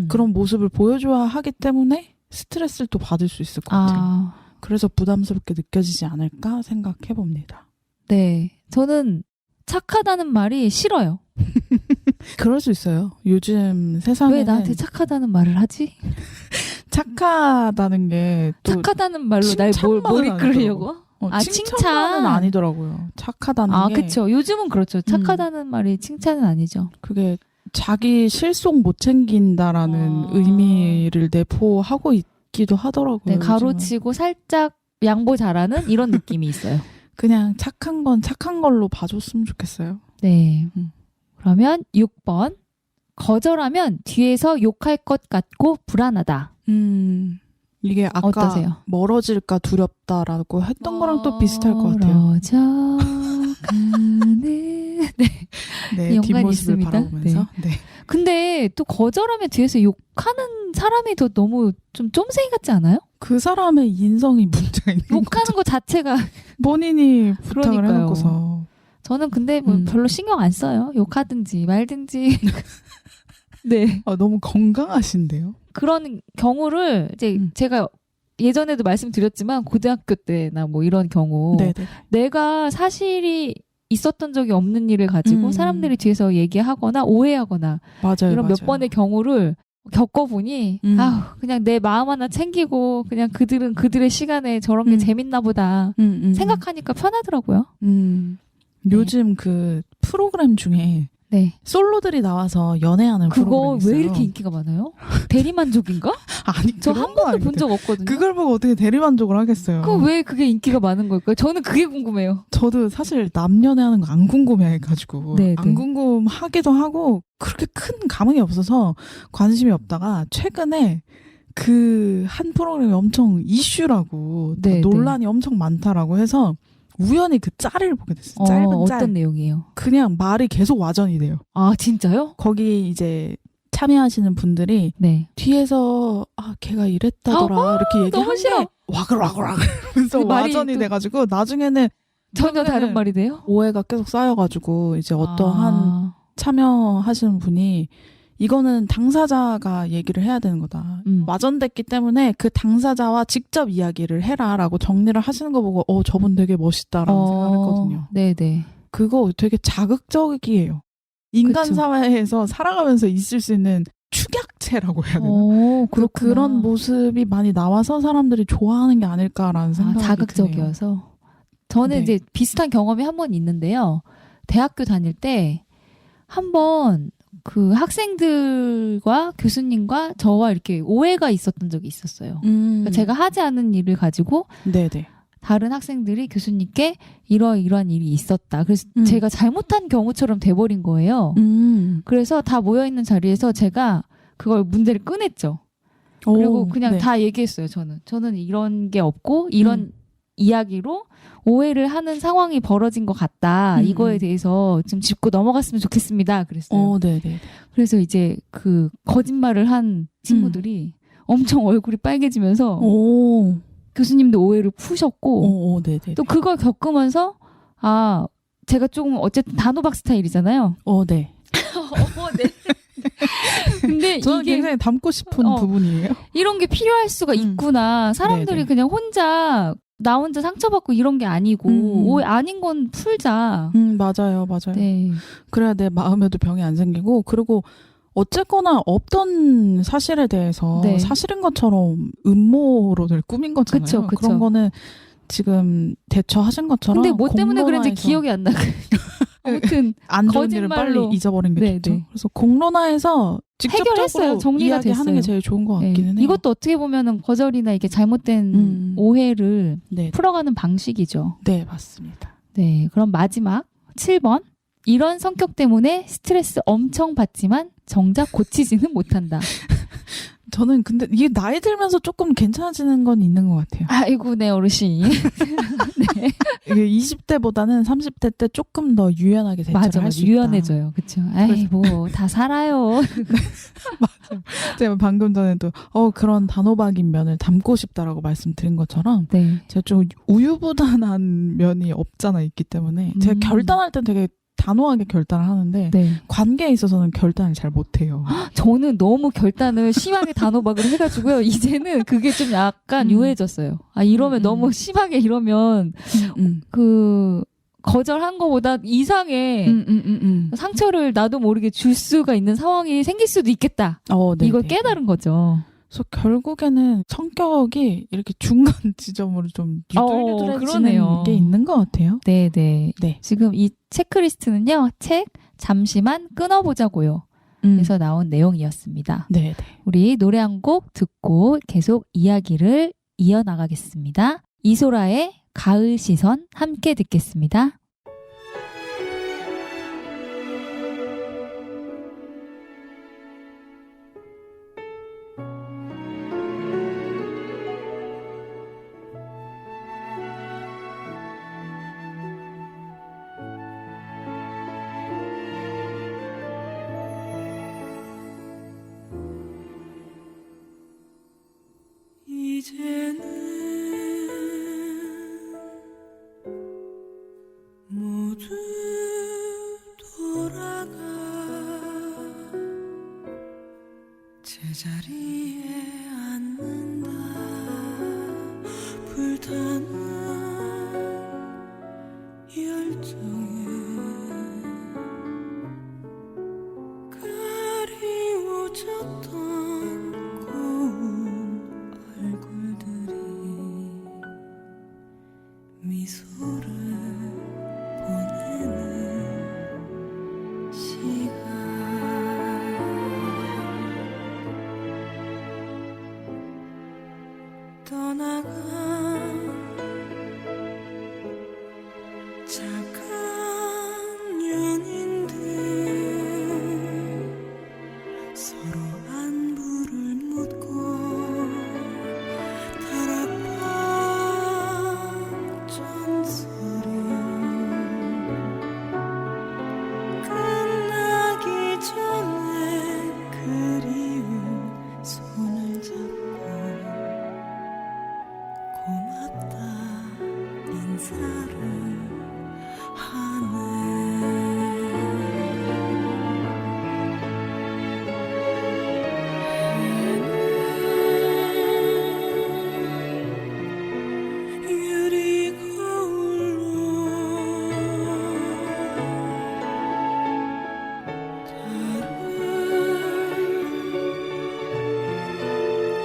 그런 모습을 보여줘야 하기 때문에 스트레스를 또 받을 수 있을 것 같아요. 그래서 부담스럽게 느껴지지 않을까 생각해 봅니다.
네. 저는 착하다는 말이 싫어요.
그럴 수 있어요. 요즘 세상에
왜 나한테 착하다는 말을 하지?
착하다는 게 또
착하다는 말로 날
칭찬만은
이끌으려고?
칭찬만은 아니더라고요. 착하다는 게
그쵸. 요즘은 그렇죠. 착하다는 말이 칭찬은 아니죠.
그게 자기 실속 못 챙긴다라는 의미를 내포하고 있기도 하더라고요.
네,
요즘은.
가로치고 살짝 양보 잘하는 이런 느낌이 있어요.
그냥 착한 건 착한 걸로 봐줬으면 좋겠어요.
네. 그러면 6번. 거절하면 뒤에서 욕할 것 같고 불안하다.
이게 아까
어떠세요?
멀어질까 두렵다라고 했던 거랑 또 비슷할 것 같아요.
멀어져가는
네,
연관이
뒷모습을
있습니다.
바라보면서. 네.
근데 또 거절하면 뒤에서 욕하는 사람이 더 너무 좀 쫌생이 같지 않아요?
그 사람의 인성이 문제가 있는
욕하는
거죠.
것 자체가
본인이 부탁을
그러니까요.
해놓고서.
저는 근데 뭐 별로 신경 안 써요. 욕하든지 말든지. 네.
너무 건강하신데요?
그런 경우를 이제 제가 예전에도 말씀드렸지만 고등학교 때나 뭐 이런 경우
네네.
내가 사실이 있었던 적이 없는 일을 가지고 사람들이 뒤에서 얘기하거나 오해하거나
맞아요.
이런 몇 번의 경우를 겪어보니 그냥 내 마음 하나 챙기고 그냥 그들은 그들의 시간에 저런 게 재밌나 보다 생각하니까 편하더라고요.
요즘 그 프로그램 중에
네.
솔로들이 나와서 연애하는
그거
프로그램이 있어요.
왜 이렇게 인기가 많아요? 대리만족인가?
아니
저
그런
한
거
번도 본
아닌데.
적 없거든요.
그걸 보고 어떻게 대리만족을 하겠어요.
왜 그게 인기가 많은 걸까요? 저는 그게 궁금해요.
저도 사실 남연애하는 거 안 궁금해가지고
네,
안
네.
궁금하기도 하고 그렇게 큰 감흥이 없어서 관심이 없다가 최근에 그 한 프로그램이 엄청 이슈라고
네,
논란이 엄청 많다라고 해서 우연히 그 짤을 보게 됐어요. 짧은 짤.
어떤 내용이에요?
그냥 말이 계속 와전이 돼요.
아 진짜요?
거기 이제 참여하시는 분들이
네.
뒤에서 걔가 이랬다더라 이렇게
너무 싫어.
얘기하는데 와글와글와글 하면서
그 말이
와전이
또-
돼가지고 나중에는
전혀 다른
결국에는
말이 돼요?
오해가 계속 쌓여가지고 이제 어떠한 참여하시는 분이 이거는 당사자가 얘기를 해야 되는 거다. 와전됐기 때문에 그 당사자와 직접 이야기를 해라라고 정리를 하시는 거 보고 저분 되게 멋있다라는 생각을 했거든요.
네네.
그거 되게 자극적이에요. 인간
그쵸.
사회에서 살아가면서 있을 수 있는 축약체라고 해야 되나?
그렇구나.
그런 모습이 많이 나와서 사람들이 좋아하는 게 아닐까라는 생각이 드네요.
자극적이어서. 저는
네.
이제 비슷한 경험이 한 번 있는데요. 대학교 다닐 때 한 번 그 학생들과 교수님과 저와 이렇게 오해가 있었던 적이 있었어요. 그러니까 제가 하지 않은 일을 가지고
네네.
다른 학생들이 교수님께 이러이러한 일이 있었다. 그래서 제가 잘못한 경우처럼 돼버린 거예요. 그래서 다 모여있는 자리에서 제가 그걸 문제를 꺼냈죠. 그리고 그냥
네.
다 얘기했어요. 저는 이런 게 없고 이런 이야기로 오해를 하는 상황이 벌어진 것 같다. 이거에 대해서 좀 짚고 넘어갔으면 좋겠습니다. 그랬어요.
네네.
그래서 이제 그 거짓말을 한 친구들이 엄청 얼굴이 빨개지면서 교수님도 오해를 푸셨고
네네.
또 그걸 겪으면서 제가 조금 어쨌든 단호박 스타일이잖아요.
네.
네. 근데
저는
이게
굉장히 닮고 싶은 부분이에요.
이런 게 필요할 수가 있구나. 사람들이
네네.
그냥 나 혼자 상처받고 이런 게 아니고 오해 아닌 건 풀자.
맞아요.
네.
그래야 내 마음에도 병이 안 생기고 그리고 어쨌거나 없던 사실에 대해서
네.
사실인 것처럼 음모론을 꾸민 거잖아요.
그쵸, 그쵸.
그런 거는 지금 대처하신 것처럼
근데 뭐 때문에 그런지
공론화해서
기억이 안 나. 아무튼
안 좋은 일은
거짓말로.
빨리 잊어버린 게
네,
좋죠.
네.
그래서 공론화해서 직접적으로
해결했어요. 정리가
이야기하는 게
됐어요.
제일 좋은 것
네.
같기는 해요.
이것도 어떻게 보면은 거절이나 이게 잘못된 오해를
네,
풀어가는 방식이죠.
네 맞습니다.
네, 그럼 마지막 7번. 이런 성격 때문에 스트레스 엄청 받지만 정작 고치지는 못한다.
저는 근데 이게 나이 들면서 조금 괜찮아지는 건 있는 것 같아요.
아이고, 내 어르신. 네.
이게 20대보다는 30대 때 조금 더 유연하게 대처를
맞아,
할 수
맞아.
있다.
유연해져요. 그쵸. 아이, 뭐, 다 살아요.
제가 방금 전에도 그런 단호박인 면을 담고 싶다라고 말씀드린 것처럼
네.
제가 좀 우유부단한 면이 없잖아 있기 때문에 제가 결단할 땐 되게 단호하게 결단을 하는데
네.
관계에 있어서는 결단을 잘 못해요.
저는 너무 결단을 심하게 단호박을 해가지고요. 이제는 그게 좀 약간 유해졌어요. 아, 이러면 너무 심하게 이러면 거절한 거보다 이상의 상처를 나도 모르게 줄 수가 있는 상황이 생길 수도 있겠다.
네,
이걸
네.
깨달은 거죠.
그래서 결국에는 성격이 이렇게 중간 지점으로 좀 유들유들해지는
그러네요.
게 있는 것 같아요.
네네.
네.
지금 이 체크리스트는요. 책 잠시만 끊어보자고요. 에서 나온 내용이었습니다.
네, 네.
우리 노래 한 곡 듣고 계속 이야기를 이어나가겠습니다. 이소라의 가을 시선 함께 듣겠습니다.
이제는 모두 돌아가 제자리에 앉는다 불타는 열정에 그리워졌던 고운 얼굴들이 미소를 보내는 시간 떠나간 착한 연인들 서로 안부를 묻고 다락방 전설이 끝나기 전에 그리운 손을 잡고 고맙다 인사를 하네 유리 거울로 다른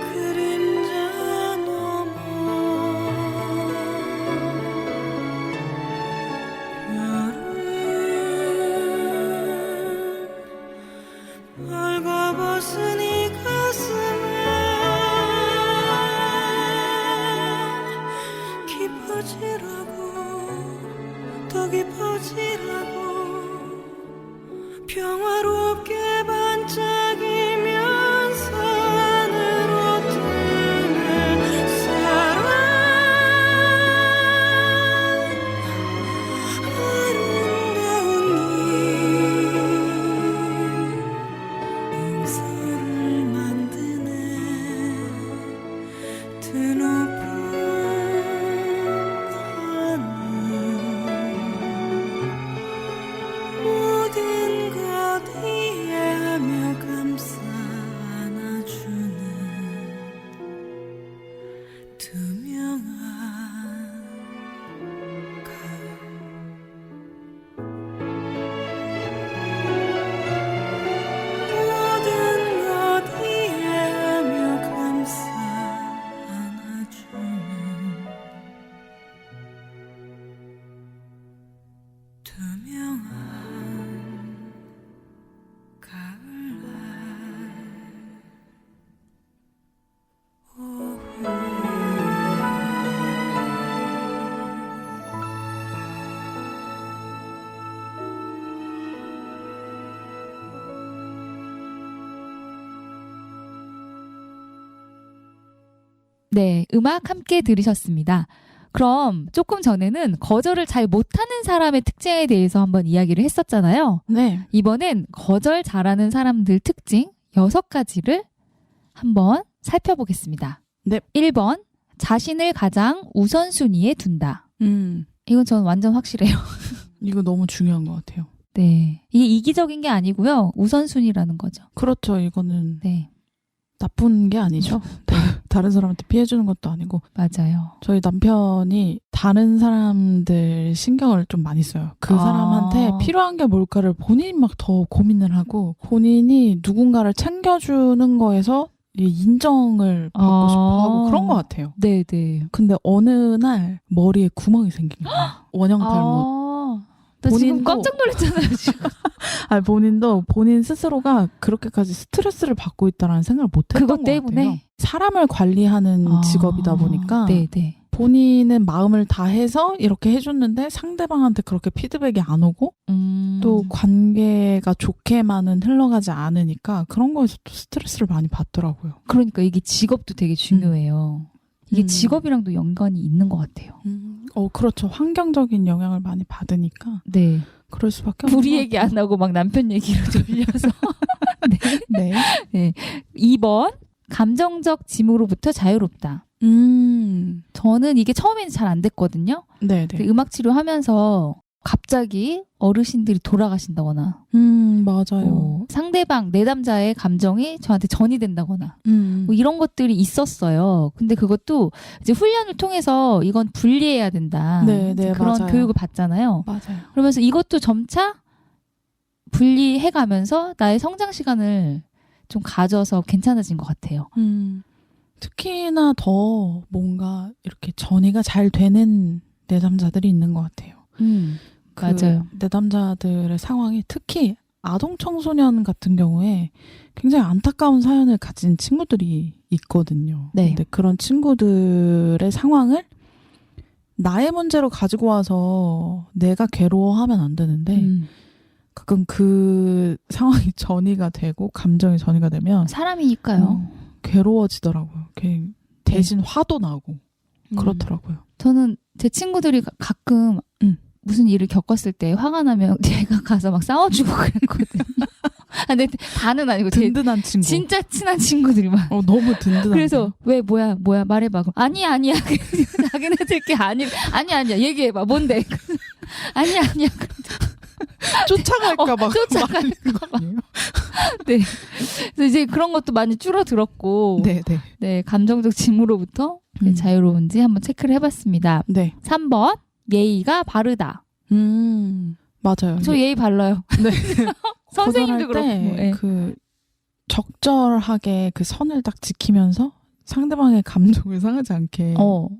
그림자 넘어 별은 벌거벗은 이 가슴에 깊어지라고 더 깊어지라고 평화롭게 반짝이면서 안으로 뜨는 사랑 아름다운 길 용서를 만드네 드높은 하늘 모든 것
네, 음악 함께 들으셨습니다. 그럼 조금 전에는 거절을 잘 못하는 사람의 특징에 대해서 한번 이야기를 했었잖아요.
네.
이번엔 거절 잘하는 사람들 특징 6가지를 한번 살펴보겠습니다.
네.
1번, 자신을 가장 우선순위에 둔다. 이건 저는 완전 확실해요.
이거 너무 중요한 것 같아요.
네. 이게 이기적인 게 아니고요. 우선순위라는 거죠.
그렇죠. 이거는
네.
나쁜 게 아니죠. 다른 사람한테 피해주는 것도 아니고.
맞아요.
저희 남편이 다른 사람들 신경을 좀 많이 써요. 그
아.
사람한테 필요한 게 뭘까를 본인이 막 더 고민을 하고 본인이 누군가를 챙겨주는 거에서 이 인정을 받고 싶어하고 그런 것 같아요.
네네.
근데 어느 날 머리에 구멍이 생긴 거예요. 원형 탈모.
나 지금
본인도-
깜짝 놀랐잖아요, 지금.
아니, 본인도 본인 스스로가 그렇게까지 스트레스를 받고 있다라는 생각을 못 했던
그것
것
때문에?
같아요. 사람을 관리하는 직업이다 보니까
네네.
본인은 마음을 다해서 이렇게 해줬는데 상대방한테 그렇게 피드백이 안 오고 또 관계가 좋게만은 흘러가지 않으니까 그런 거에서 또 스트레스를 많이 받더라고요.
그러니까 이게 직업도 되게 중요해요. 이게
음.
직업이랑도 연관이 있는 것 같아요.
그렇죠. 환경적인 영향을 많이 받으니까
네.
그럴 수밖에 없는
우리
것
얘기 안 하고 막 남편 얘기로 돌려서. 네.
네.
2번, 감정적 짐으로부터 자유롭다. 저는 이게 처음에는 잘 안 됐거든요.
네,
근데
네.
음악 치료하면서 갑자기 어르신들이 돌아가신다거나
맞아요.
상대방 내담자의 감정이 저한테 전이 된다거나 뭐 이런 것들이 있었어요. 근데 그것도 이제 훈련을 통해서 이건 분리해야 된다.
네, 네,
그런
맞아요.
교육을 받잖아요.
맞아요.
그러면서 이것도 점차 분리해가면서 나의 성장 시간을 좀 가져서 괜찮아진 것 같아요.
특히나 더 뭔가 이렇게 전이가 잘 되는 내담자들이 있는 것 같아요. 그
맞아요.
내담자들의 상황이 특히 아동 청소년 같은 경우에 굉장히 안타까운 사연을 가진 친구들이 있거든요.
네.
근데 그런 친구들의 상황을 나의 문제로 가지고 와서 내가 괴로워하면 안 되는데 가끔 그 상황이 전이가 되고 감정이 전이가 되면
사람이니까요.
괴로워지더라고요. 대신 화도 나고 그렇더라고요.
저는 제 친구들이 가끔 무슨 일을 겪었을 때 화가 나면 제가 가서 막 싸워주고 그랬거든요. 근데 다는 아니고 제
든든한 친구.
진짜 친한 친구들만.
너무 든든한.
그래서 왜 뭐야 말해봐. 그럼 아니야. 자기네들끼리 아니야 얘기해봐. 뭔데? 아니야.
쫓아갈까봐.
쫓아갈까봐. 네. 그래서 이제 그런 것도 많이 줄어들었고.
네네.
네, 감정적 짐으로부터 자유로운지 한번 체크를 해봤습니다.
네.
3번, 예의가 바르다.
맞아요.
저 예의 발라요.
네.
선생님도 그렇고. 네.
그 적절하게 그 선을 딱 지키면서 상대방의 감정을 상하지 않게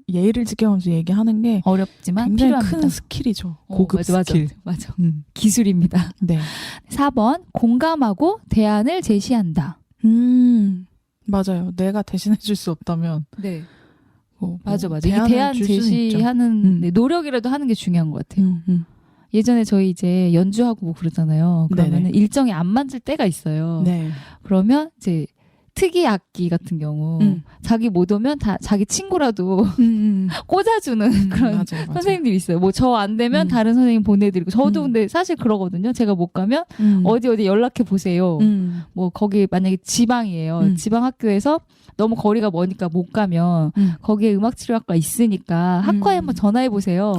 예의를 지켜가면서 얘기하는 게
어렵지만
굉장히
필요합니다.
큰 스킬이죠. 고급
맞아,
스킬.
맞아. 기술입니다.
네.
4번, 공감하고 대안을 제시한다.
맞아요. 내가 대신해 줄 수 없다면.
네.
뭐
맞아. 이
대안을
대안
줄 수는 있죠.
제시하는 네, 노력이라도 하는 게 중요한 것 같아요. 예전에 저희 이제 연주하고 뭐 그러잖아요. 그러면
네네.
일정이 안 맞을 때가 있어요.
네.
그러면 이제 특이 악기 같은 경우 자기 못 오면 다 자기 친구라도 꽂아주는 그런
맞아요.
선생님들이 있어요. 뭐 저 안 되면 다른 선생님 보내드리고 저도 근데 사실 그러거든요. 제가 못 가면 어디 연락해 보세요. 뭐 거기 만약에 지방이에요. 지방 학교에서 너무 거리가 머니까 못 가면 거기에 음악치료학과 있으니까 학과에 한번 전화해 보세요.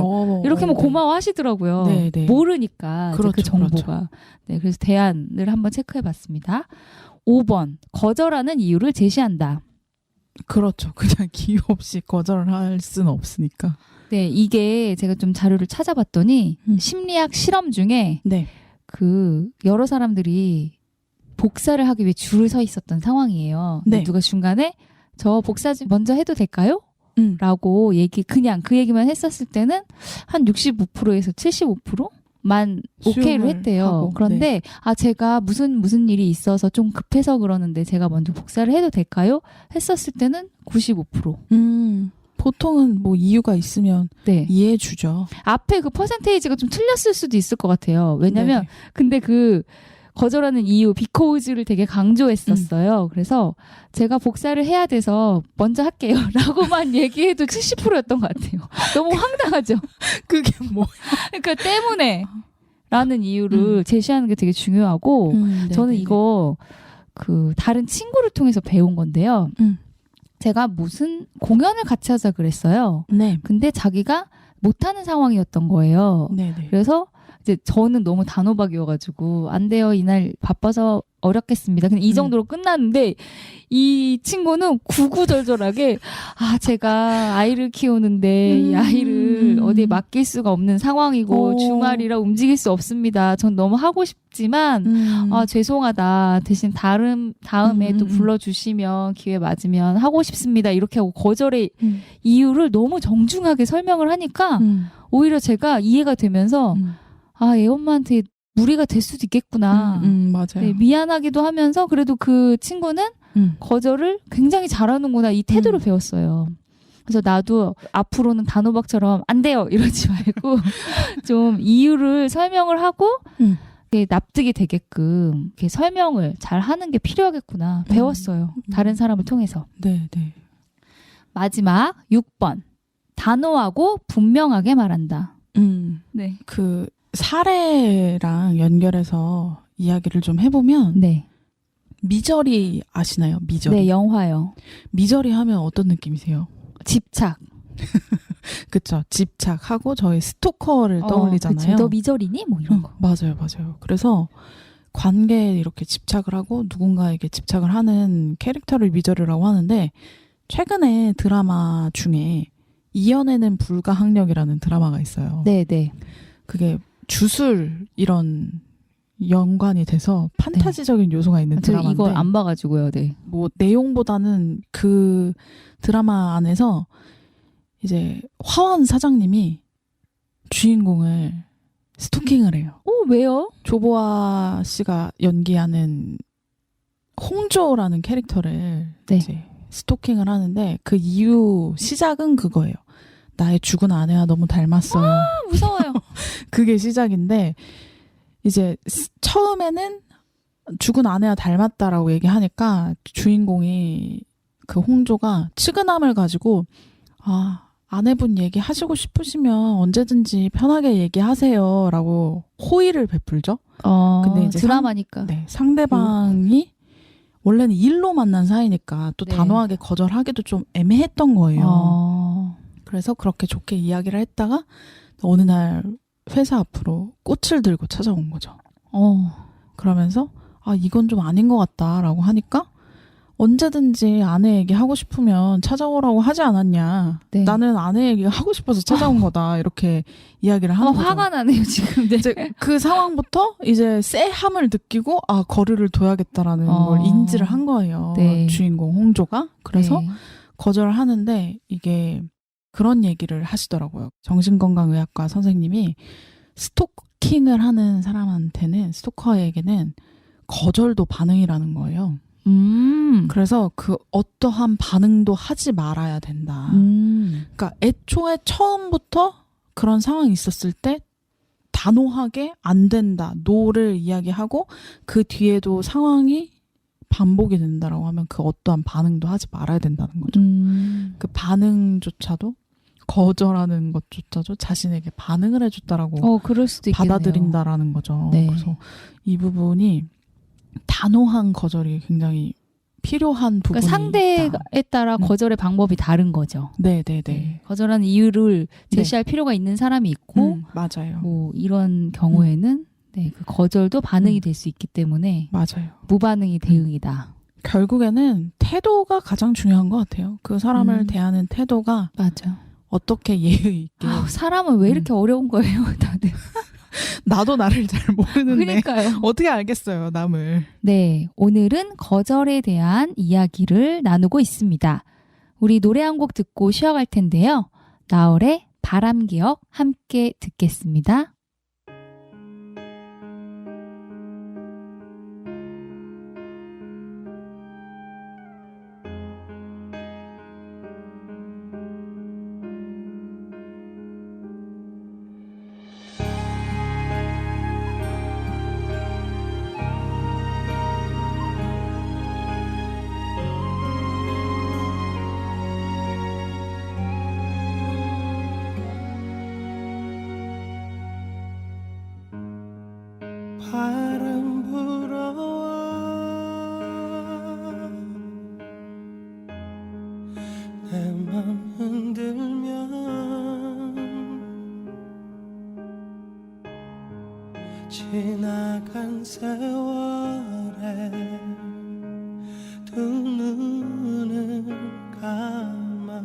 이렇게 하면 고마워하시더라고요.
네, 네.
모르니까 이제
그렇죠,
그 정보가.
그렇죠.
네, 그래서 대안을 한번 체크해봤습니다. 5번 거절하는 이유를 제시한다.
그렇죠. 그냥 기회 없이 거절을 할 수는 없으니까.
네, 이게 제가 좀 자료를 찾아봤더니 심리학 실험 중에
네.
그 여러 사람들이 복사를 하기 위해 줄을 서 있었던 상황이에요.
네.
누가 중간에 저 복사 좀 먼저 해도 될까요? 라고 그냥 그 얘기만 했었을 때는 한 65%에서 75%만 오케이를 했대요.
하고,
그런데 제가 무슨 일이 있어서 좀 급해서 그러는데 제가 먼저 복사를 해도 될까요? 했었을 때는 95%.
보통은 뭐 이유가 있으면
네.
이해해 주죠.
앞에 그 퍼센테이지가 좀 틀렸을 수도 있을 것 같아요. 왜냐면
네네.
근데 그 거절하는 이유 because를 되게 강조했었어요. 그래서 제가 복사를 해야 돼서 먼저 할게요 라고만 얘기해도 70%였던 것 같아요. 너무 황당하죠.
그게 뭐?
그러니까 때문에 라는 이유를 제시하는 게 되게 중요하고 저는
네네네.
이거 그 다른 친구를 통해서 배운 건데요. 제가 무슨 공연을 같이 하자 그랬어요.
네.
근데 자기가 못하는 상황이었던 거예요.
네네.
그래서 이제 저는 너무 단호박이어가지고 안 돼요, 이날 바빠서 어렵겠습니다. 그냥 이 정도로 끝났는데 이 친구는 구구절절하게 제가 아이를 키우는데 이 아이를 어디에 맡길 수가 없는 상황이고
오.
주말이라 움직일 수 없습니다. 전 너무 하고 싶지만 죄송하다. 대신 다음에 또 불러주시면 기회 맞으면 하고 싶습니다. 이렇게 하고 거절의 이유를 너무 정중하게 설명을 하니까 오히려 제가 이해가 되면서 애 엄마한테 무리가 될 수도 있겠구나.
맞아요.
네, 미안하기도 하면서 그래도 그 친구는 거절을 굉장히 잘하는구나 이 태도를 배웠어요. 그래서 나도 앞으로는 단호박처럼 안 돼요 이러지 말고 좀 이유를 설명을 하고 이렇게 납득이 되게끔 이렇게 설명을 잘 하는 게 필요하겠구나 배웠어요. 다른 사람을 통해서.
네, 네.
마지막 6번. 단호하고 분명하게 말한다. 네.
그 사례랑 연결해서 이야기를 좀 해보면
네.
미저리 아시나요? 미저리.
네, 영화요.
미저리 하면 어떤 느낌이세요?
집착.
그쵸. 집착하고 저희 스토커를 떠올리잖아요.
그쵸. 너 미저리니? 뭐 이런 거.
맞아요, 맞아요. 그래서 관계에 이렇게 집착을 하고 누군가에게 집착을 하는 캐릭터를 미저리라고 하는데 최근에 드라마 중에 이연애는 불가항력이라는 드라마가 있어요.
네, 네.
그게 주술 이런 연관이 돼서 판타지적인 요소가 있는
저
드라마인데
이걸 안 봐가지고요. 네.
뭐 내용보다는 그 드라마 안에서 이제 화원 사장님이 주인공을 스토킹을 해요.
왜요?
조보아 씨가 연기하는 홍조라는 캐릭터를
네.
이제 스토킹을 하는데 그 이유 시작은 그거예요. 나의 죽은 아내와 너무 닮았어요.
무서워요.
그게 시작인데 이제 처음에는 죽은 아내와 닮았다라고 얘기하니까 주인공이 그 홍조가 측은함을 가지고 아내분 얘기하시고 싶으시면 언제든지 편하게 얘기하세요라고 호의를 베풀죠. 근데 이제
드라마니까.
네, 상대방이 원래는 일로 만난 사이니까 또
네.
단호하게 거절하기도 좀 애매했던 거예요. 그래서 그렇게 좋게 이야기를 했다가 어느 날 회사 앞으로 꽃을 들고 찾아온 거죠. 그러면서 이건 좀 아닌 것 같다라고 하니까 언제든지 아내 얘기 하고 싶으면 찾아오라고 하지 않았냐.
네.
나는 아내 얘기 하고 싶어서 찾아온 거다. 이렇게 이야기를 하는 거죠.
화가 나네요 지금. 네.
이제 그 상황부터 이제 쎄함을 느끼고 거리를 둬야겠다라는 걸 인지를 한 거예요.
네.
주인공 홍조가. 그래서
네.
거절을 하는데 이게 그런 얘기를 하시더라고요. 정신건강의학과 선생님이 스토킹을 하는 사람한테는 스토커에게는 거절도 반응이라는 거예요. 그래서 그 어떠한 반응도 하지 말아야 된다. 그러니까 애초에 처음부터 그런 상황이 있었을 때 단호하게 안 된다. 노를 이야기하고 그 뒤에도 상황이 반복이 된다라고 하면 그 어떠한 반응도 하지 말아야 된다는 거죠. 그 반응조차도 거절하는 것조차도 자신에게 반응을 해줬다라고
그럴 수도 있겠네요.
받아들인다라는 거죠.
네.
그래서 이 부분이 단호한 거절이 굉장히 필요한 부분이
그러니까 상대에
있다.
따라 거절의 방법이 다른 거죠.
네.
거절하는 이유를 제시할 필요가 있는 사람이 있고
맞아요.
뭐 이런 경우에는 그 거절도 반응이 될 수 있기 때문에
맞아요.
무반응이 대응이다.
결국에는 태도가 가장 중요한 것 같아요. 그 사람을 대하는 태도가
맞아.
어떻게 예의 있게.
사람은 왜 이렇게 어려운 거예요, 다들.
나도 나를 잘 모르는데
그러니까요.
어떻게 알겠어요, 남을.
네, 오늘은 거절에 대한 이야기를 나누고 있습니다. 우리 노래 한 곡 듣고 쉬어갈 텐데요. 나얼의 바람기억 함께 듣겠습니다.
세월에 두 눈을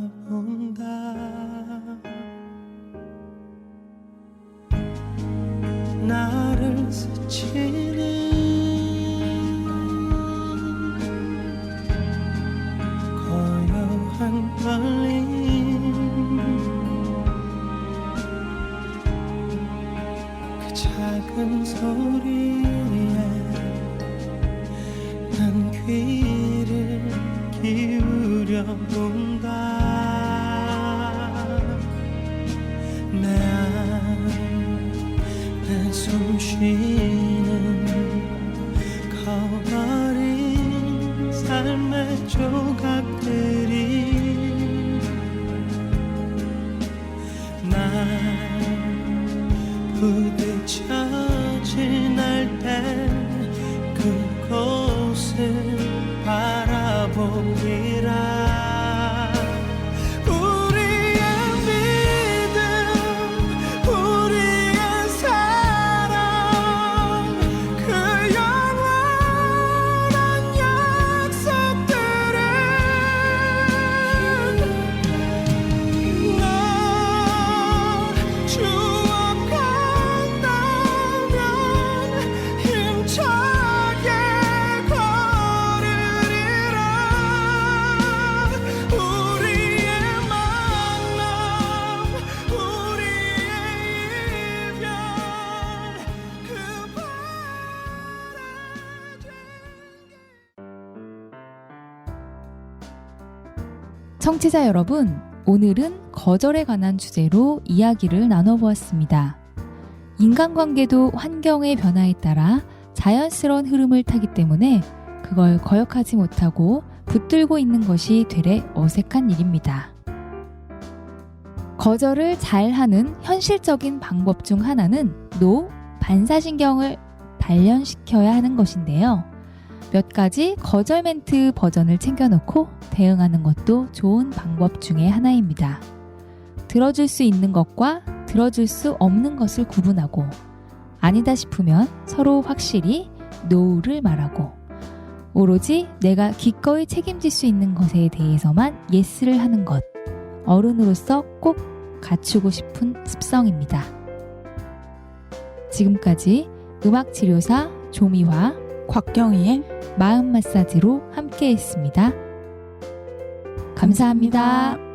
감아본다. 나를 스치는 고요한 떨림, 그 작은 소리에 난 귀를 기울여 본다. 내 숨쉬는 커버린 삶의 조각들이 날 부딪혀 지날 때 그곳을 바라보리라.
청취자 여러분, 오늘은 거절에 관한 주제로 이야기를 나눠보았습니다. 인간관계도 환경의 변화에 따라 자연스러운 흐름을 타기 때문에 그걸 거역하지 못하고 붙들고 있는 것이 되레 어색한 일입니다. 거절을 잘하는 현실적인 방법 중 하나는 반사신경을 단련시켜야 하는 것인데요. 몇 가지 거절 멘트 버전을 챙겨놓고 대응하는 것도 좋은 방법 중에 하나입니다. 들어줄 수 있는 것과 들어줄 수 없는 것을 구분하고, 아니다 싶으면 서로 확실히 NO를 말하고, 오로지 내가 기꺼이 책임질 수 있는 것에 대해서만 YES를 하는 것, 어른으로서 꼭 갖추고 싶은 습성입니다. 지금까지 음악치료사 조미화,
곽경희의
마음 마사지로 함께했습니다. 감사합니다.